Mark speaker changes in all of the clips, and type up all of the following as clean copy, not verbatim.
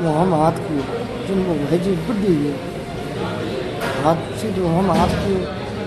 Speaker 1: वो हम हाथ किए जिनको भेजी बुढ़ी है हाथ से जो हम हाथ किए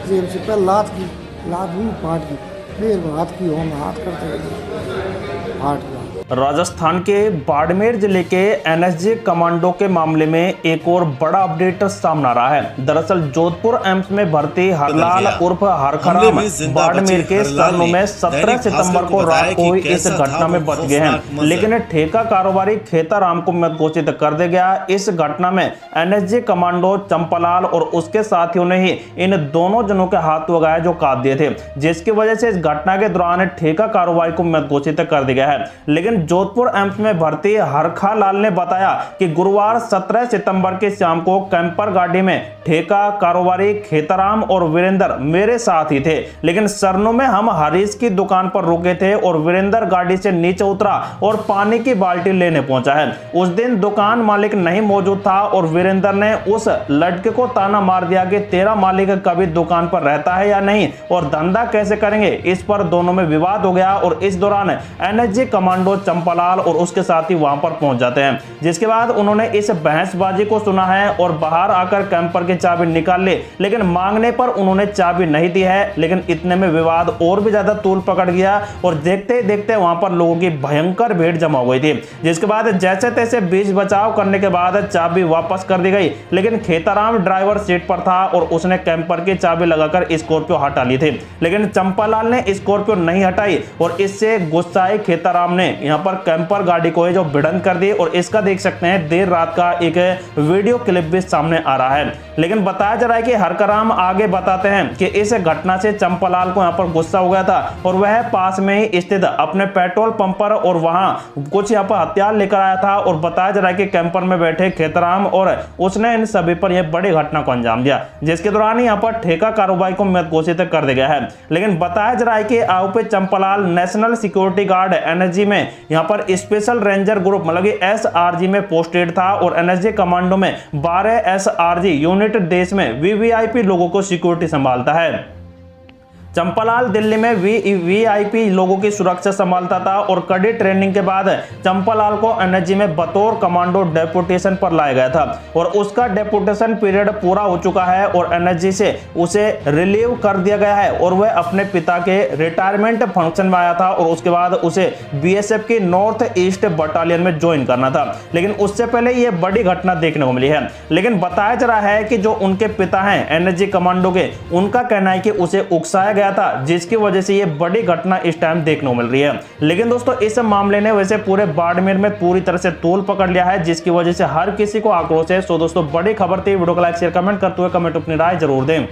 Speaker 1: जेब से पहले लात भी पाट की फिर हाथ की हम हाथ करते हाथ का।
Speaker 2: राजस्थान के बाड़मेर जिले के एनएसजी कमांडो के मामले में एक और बड़ा अपडेट सामने आ रहा है। दरअसल जोधपुर एम्स में भर्ती हरलाल उर्फ हरखराम बाड़मेर के सरनों में 17 सितंबर को रात को हुई इस घटना में बच गए हैं, लेकिन ठेका कारोबारी खेताराम को मृत घोषित कर दिया गया। इस घटना में एनएसजी कमांडो चंपालाल और उसके साथियों ने ही इन दोनों जनों के हाथ वगैरह जो काट दिए थे, जिसकी वजह से इस घटना के दौरान ठेका कारोबारी को मृत घोषित कर दिया गया है। लेकिन जोधपुर एम्स में भर्ती हरखा लाल ने बताया कि गुरुवार 17 सितंबर के शाम को कैंपर गाड़ी में ठेका कारोबारी खेताराम और वीरेंद्र मेरे साथ ही थे, लेकिन सरनों में हम हरीश की दुकान पर रुके थे और वीरेंद्र गाड़ी से नीचे उतरा और पानी की बाल्टी लेने पहुंचा है। उस दिन दुकान मालिक नहीं मौजूद था और वीरेंद्र ने उस लड़के को ताना मार दिया कि तेरा मालिक कभी दुकान पर रहता है या नहीं और धंधा कैसे करेंगे। इस पर दोनों में विवाद हो गया और इस दौरान एनएसजी कमांडो चंपालाल और उसके साथी वहां पर पहुंच जाते हैं, जिसके बाद उन्होंने इस बहसबाजी को सुना है और बाहर आकर कैंपर की चाबी निकाल ली, लेकिन मांगने पर उन्होंने चाबी नहीं दी है। लेकिन इतने में विवाद और भी ज्यादा तूल पकड़ गया और देखते देखते वहां पर लोगों की भयंकर भीड़ जमा हो गई थी, जिसके बाद जैसे तैसे बीच बचाव करने के बाद चाबी वापस कर दी गई। लेकिन खेताराम ड्राइवर सीट पर था और उसने कैंपर की चाबी लगाकर स्कॉर्पियो हटा ली थी, लेकिन चंपालाल ने स्कॉर्पियो नहीं हटाई और इससे गुस्साए खेताराम ने यहाँ पर कैंपर गाड़ी को जो भिड़ंत कर दी। और इसका देख सकते हैं देर रात का एक वीडियो क्लिप भी सामने आ रहा है। लेकिन बताया जा रहा है कि हरखराम आगे बताते हैं कि इस घटना से चंपालाल को यहाँ पर गुस्सा हो गया था और वह पास में ही स्थित अपने पेट्रोल पंप पर और वहां कुछ यहाँ पर हथियार लेकर आया था और बताया जा रहा है कि कैंपर में बैठे खेताराम और उसने इन सभी पर यह बड़ी घटना को अंजाम दिया, जिसके दौरान यहाँ पर ठेका कारोबारी को मृत घोषित कर दिया गया है। लेकिन बताया जा रहा है कि आरोपी Champalal national security guard NSG में यहाँ पर स्पेशल रेंजर ग्रुप मतलब एसआरजी में पोस्टेड था और एनएसजी कमांडो में 12 एसआरजी यूनिट देश में वीवीआईपी लोगों को सिक्योरिटी संभालता है। चंपालाल दिल्ली में वीआईपी लोगों की सुरक्षा संभालता था और कड़ी ट्रेनिंग के बाद चंपालाल को एनएसजी में बतौर कमांडो डेपुटेशन पर लाया गया था और उसका डेपुटेशन पीरियड पूरा हो चुका है और एनएसजी से उसे रिलीव कर दिया गया है और वह अपने पिता के रिटायरमेंट फंक्शन में आया था और उसके बाद उसे बीएसएफ की नॉर्थ ईस्ट बटालियन में ज्वाइन करना था। लेकिन उससे पहले यह बड़ी घटना देखने को मिली है। लेकिन बताया जा रहा है कि जो उनके पिता हैं एनएसजी कमांडो के, उनका कहना है कि उसे उकसाया गया था, जिसकी वजह से ये बड़ी घटना इस टाइम देखने को मिल रही है। लेकिन दोस्तों इस मामले ने वैसे पूरे बाड़मेर में पूरी तरह से तूल पकड़ लिया है, जिसकी वजह से हर किसी को आक्रोश है। सो दोस्तों बड़ी खबर थी, वीडियो को लाइक शेयर कमेंट करते हुए कमेंट अपनी राय जरूर दें।